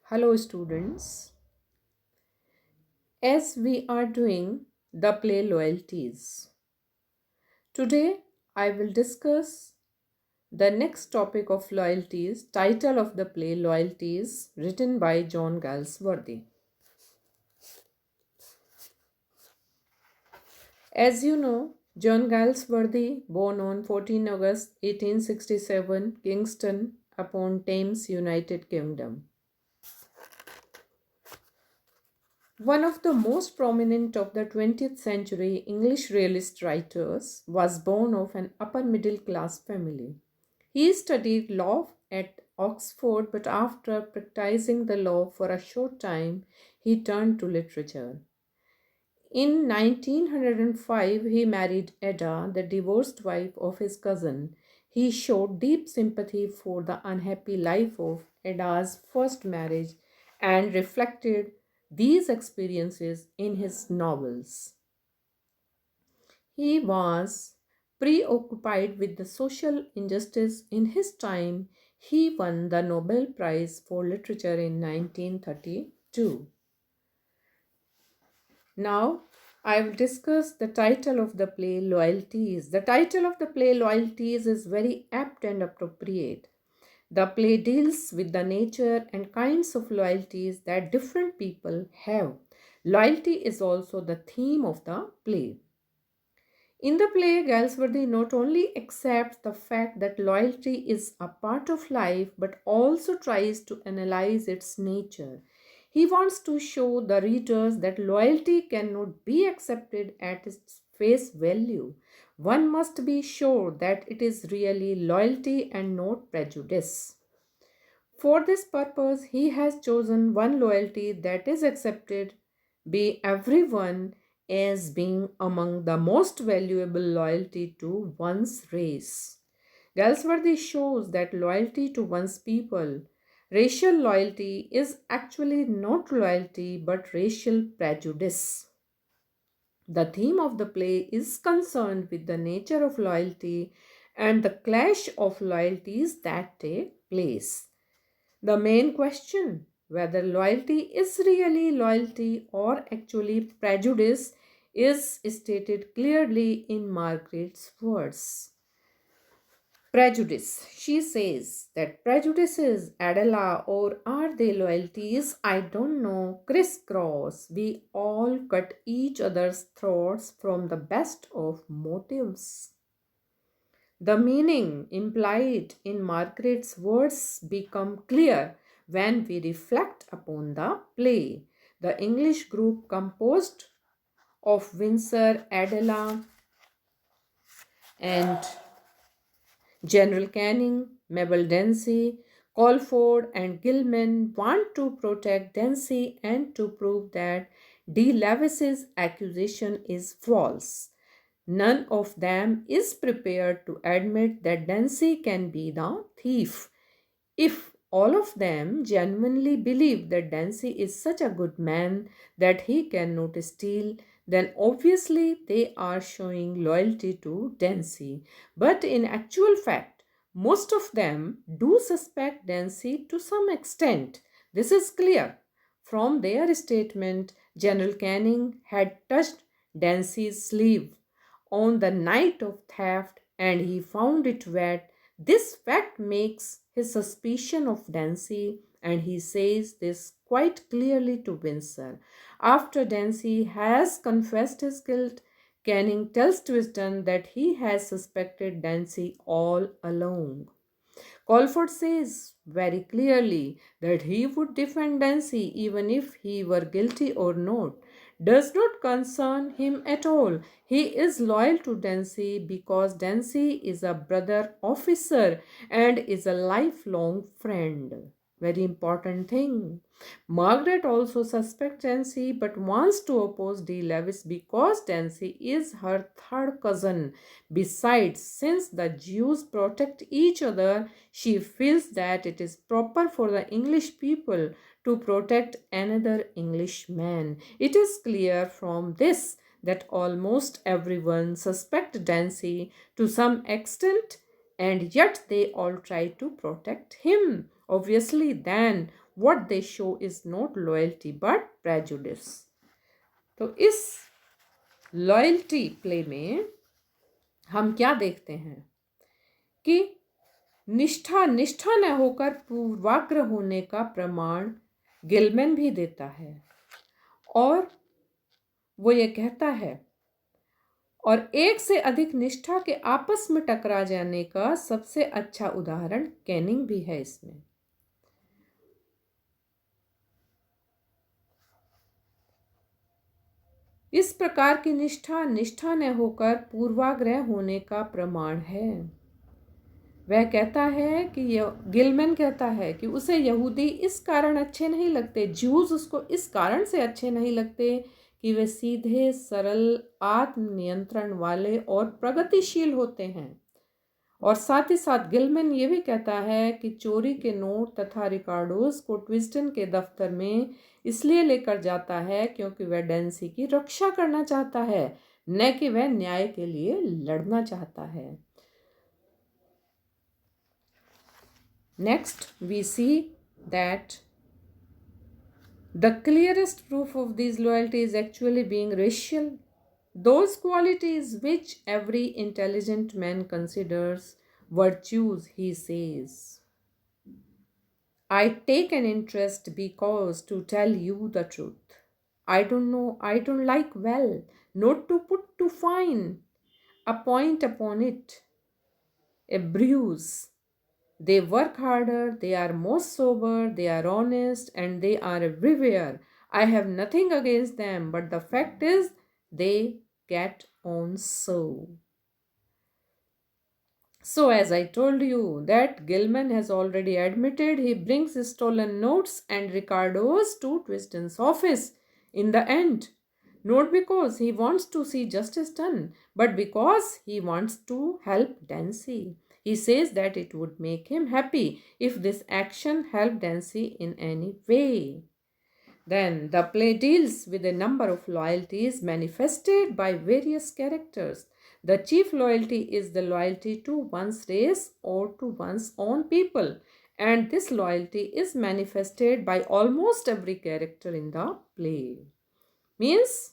Hello, students. As we are doing the play loyalties, today I will discuss the next topic of loyalties, title of the play Loyalties, written by John Galsworthy. As you know, John Galsworthy, born on 14 August 1867, Kingston upon Thames, United Kingdom. One of the most prominent of the 20th century English realist writers was born of an upper middle class family. He studied law at Oxford, but after practicing the law for a short time, he turned to literature. In 1905, he married Ada, the divorced wife of his cousin. He showed deep sympathy for the unhappy life of Ada's first marriage and reflected these experiences in his novels. He was preoccupied with the social injustice in his time. He won the Nobel Prize for Literature in 1932. Now, I will discuss the title of the play Loyalties. The title of the play Loyalties is very apt and appropriate. The play deals with the nature and kinds of loyalties that different people have. Loyalty is also the theme of the play. In the play, Galsworthy not only accepts the fact that loyalty is a part of life but also tries to analyze its nature. He wants to show the readers that loyalty cannot be accepted at its face value. One must be sure that it is really loyalty and not prejudice. For this purpose, he has chosen one loyalty that is accepted by everyone as being among the most valuable loyalty to one's race. Galsworthy shows that loyalty to one's people, racial loyalty, is actually not loyalty but racial prejudice. The theme of the play is concerned with the nature of loyalty and the clash of loyalties that take place. The main question, whether loyalty is really loyalty or actually prejudice, is stated clearly in Margaret's words. Prejudice. She says that prejudices, Adela, or are they loyalties? I don't know. Crisscross. We all cut each other's throats from the best of motives. The meaning implied in Margaret's words become clear when we reflect upon the play. The English group composed of Windsor, Adela, and General Canning, Mabel Dempsey, Colford, and Gilman want to protect Dempsey and to prove that D. Lewis's accusation is false. None of them is prepared to admit that Dempsey can be the thief. If all of them genuinely believe that Dempsey is such a good man that he cannot steal, then obviously they are showing loyalty to Dempsey. But in actual fact, most of them do suspect Dempsey to some extent. This is clear. From their statement, General Canning had touched Dempsey's sleeve on the night of theft and he found it wet. This fact makes his suspicion of Dempsey, and he says this quite clearly to Windsor. After Dempsey has confessed his guilt, Canning tells Twiston that he has suspected Dempsey all along. Colford says very clearly that he would defend Dempsey even if he were guilty or not. Does not concern him at all. He is loyal to Dempsey because Dempsey is a brother officer and is a lifelong friend. Very important thing. Margaret also suspects Dempsey but wants to oppose D. Lewis because Dempsey is her third cousin. Besides, since the Jews protect each other, she feels that it is proper for the English people to protect another Englishman. It is clear from this that almost everyone suspects Dempsey to some extent and yet they all try to protect him. Obviously, then what they show is not loyalty but prejudice. तो इस loyalty play में हम क्या देखते हैं कि निष्ठा निष्ठा न होकर पूर्वाग्रह होने का प्रमाण गिलमैन भी देता है, और वो ये कहता है, और एक से अधिक निष्ठा के आपस में टकरा जाने का सबसे अच्छा उदाहरण कैनिंग भी है इसमें। इस प्रकार की निष्ठा निष्ठा न होकर पूर्वाग्रह होने का प्रमाण है। वह कहता है कि गिलमैन कहता है कि उसे यहूदी इस कारण अच्छे नहीं लगते, ज्यूज उसको इस कारण से अच्छे नहीं लगते कि वे सीधे सरल आत्मनियंत्रण वाले और प्रगतिशील होते हैं। और साथ ही साथ गिलमैन ये भी कहता है कि चोरी के नोट तथा रिकार्डोस को ट्विस्टन के दफ्तर में इसलिए लेकर जाता है क्योंकि वह डेंसी की रक्षा करना चाहता है, न कि वह न्याय के लिए लड़ना चाहता है। Next, we see that the clearest proof of this loyalty is actually being racial. Those qualities which every intelligent man considers virtues, he says. I take an interest because, to tell you the truth, I don't know, I don't like well, not to put too fine a point upon it, a bruise. They work harder, they are more sober, they are honest, and they are everywhere. I have nothing against them, but the fact is, they get on so. So, as I told you, that Gilman has already admitted he brings stolen notes and Ricardo's to Twiston's office in the end. Not because he wants to see justice done, but because he wants to help Dancy. He says that it would make him happy if this action helped Dancy in any way. Then the play deals with a number of loyalties manifested by various characters. The chief loyalty is the loyalty to one's race or to one's own people, and this loyalty is manifested by almost every character in the play. Means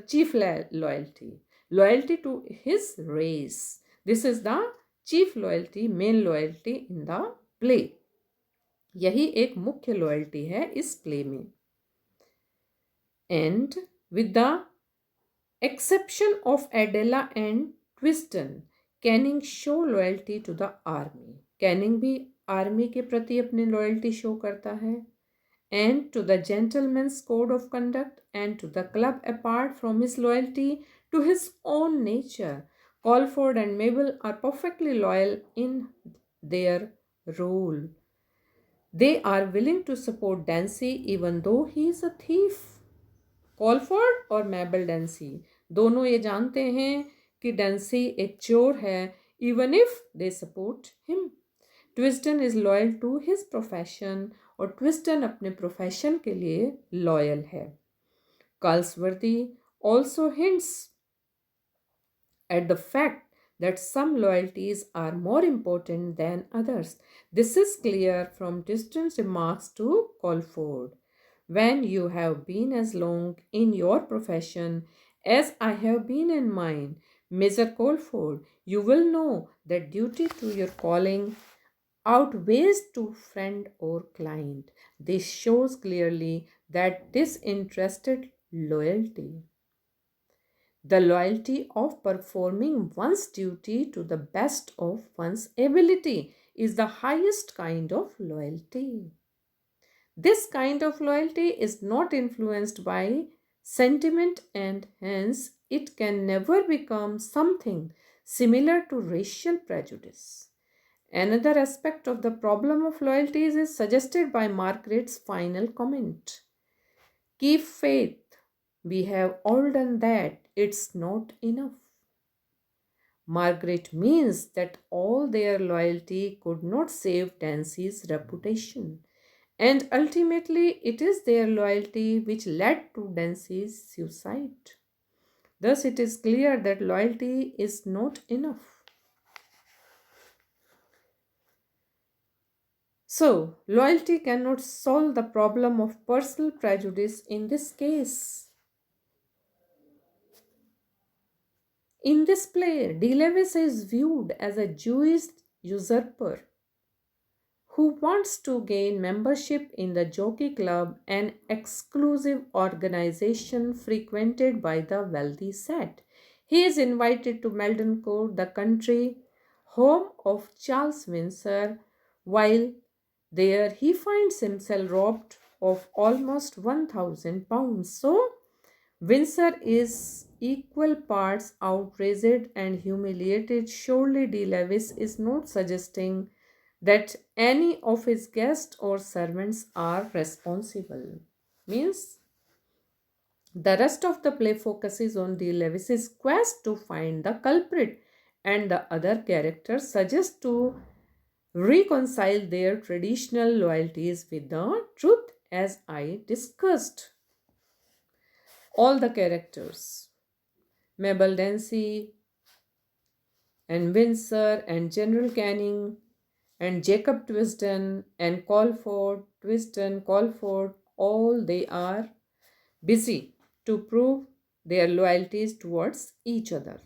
chief loyalty, loyalty to his race. This is the chief loyalty, main loyalty in the play. यही एक मुख्य loyalty है इस play में. And with the exception of Adela and Twiston, Canning show loyalty to the army. Canning भी army के प्रति अपनी लॉयल्टी शो करता है. And to the gentleman's code of conduct and to the club apart from his loyalty to his own nature. Colford and Mabel are perfectly loyal in their role. They are willing to support Dancy even though he is a thief. कॉलफोर्ड और मैबल डेंसी दोनों ये जानते हैं कि डेंसी एक चोर है, even if they support him. Twisden is loyal to his profession और ट्विस्टन अपने प्रोफेशन के लिए लॉयल है. Galsworthy also hints at the fact that some loyalties are more important than others. This is clear from Twiston's remarks to Colford. When you have been as long in your profession as I have been in mine, Mr. Colford, you will know that duty to your calling outweighs to friend or client. This shows clearly that disinterested loyalty, the loyalty of performing one's duty to the best of one's ability, is the highest kind of loyalty. This kind of loyalty is not influenced by sentiment and hence it can never become something similar to racial prejudice. Another aspect of the problem of loyalties is suggested by Margaret's final comment. Keep faith. We have all done that. It's not enough. Margaret means that all their loyalty could not save Dancy's reputation. And ultimately, it is their loyalty which led to Dancy's suicide. Thus, it is clear that loyalty is not enough. So, loyalty cannot solve the problem of personal prejudice in this case. In this play, De Lewis is viewed as a Jewish usurper who wants to gain membership in the Jockey Club, an exclusive organization frequented by the wealthy set. He is invited to Meldon Court, the country home of Charles Windsor. While there, he finds himself robbed of almost £1,000. So, Windsor is equal parts outraged and humiliated. Surely De Lewis is not suggesting that any of his guests or servants are responsible. Means the rest of the play focuses on De Lewis's quest to find the culprit, and the other characters suggest to reconcile their traditional loyalties with the truth, as I discussed. All the characters, Mabel Dancy and Windsor and General Canning and Jacob Twisden and Colford, Twisden, Colford, all they are busy to prove their loyalties towards each other.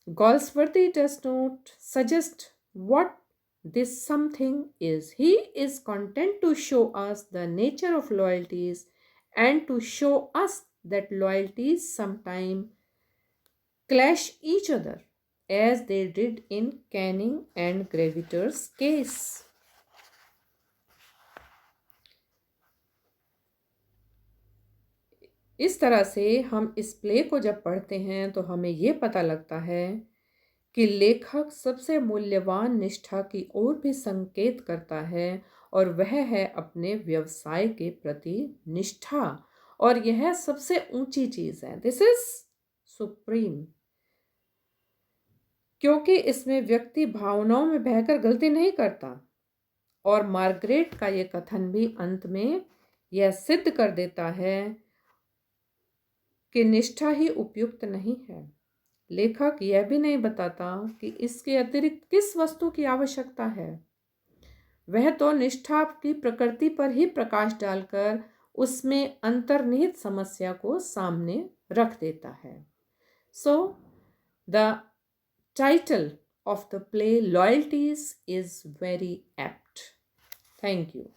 Galsworthy does not suggest what this something is. He is content to show us the nature of loyalties and to show us that loyalties sometimes clash each other, as they did in Canning and Graviter's case. इस तरह से हम इस play को जब पढ़ते हैं तो हमें ये पता लगता है कि लेखक सबसे मूल्यवान निष्ठा की ओर भी संकेत करता है, और वह है अपने व्यवसाय के प्रति निष्ठा। और यह सबसे ऊंची चीज है, दिस इज सुप्रीम, क्योंकि इसमें व्यक्ति भावनाओं में बहकर गलती नहीं करता। और मार्गरेट का यह कथन भी अंत में यह सिद्ध कर देता है कि निष्ठा ही उपयुक्त नहीं है। लेखक यह भी नहीं बताता कि इसके अतिरिक्त किस वस्तु की आवश्यकता है। वह तो निष्ठा की प्रकृति पर ही प्रकाश डालकर उसमें अंतर्निहित समस्या को सामने रख देता है। So the title of the play Loyalties is very apt. Thank you.